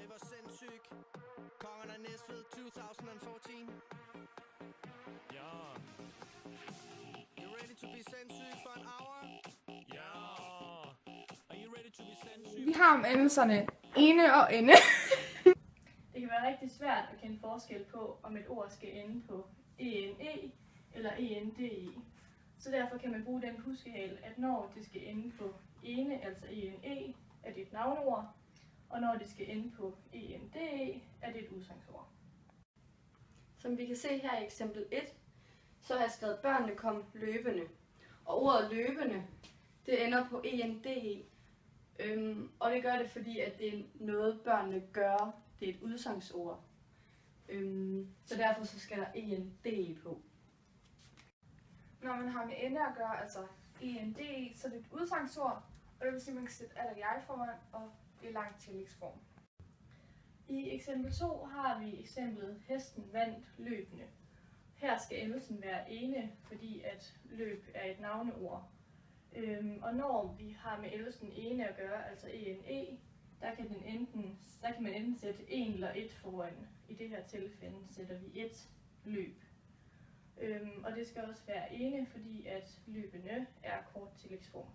var sindssyg. Kongerne af Næstved 2014. Ja. You ready to be sindssyg for an hour? Ja. Are you ready to be sindssyg? Vi har om endelserne ene og ende. Det kan være rigtig svært at kende forskel på, om et ord skal ende på ene eller ende. Så derfor kan man bruge den huskeregel, at når det skal ende på ene, altså ene, er det et navneord, og når det skal ende på ende, er det et udsagnsord. Som vi kan se her i eksempel 1, så har jeg skrevet, børnene kom løbende. Og ordet løbende, det ender på ende. Og det gør det, fordi at det er noget, børnene gør. Det er et udsagnsord. Så derfor så skal der ende på. Når man har med ende at gøre, altså ende, så er det et udsagnsord, og det vil sige, at man kan sætte alt jeg foran, og det er lang tillægsform. I eksempel 2 har vi eksemplet hesten vandt løbende. Her skal endelsen være ene, fordi at løb er et navneord. Og når vi har med endelsen ene at gøre, altså ene, der kan man enten sætte en eller et foran. I det her tilfælde sætter vi et løb. Og det skal også være ene, fordi at løbende er kort tillægsform.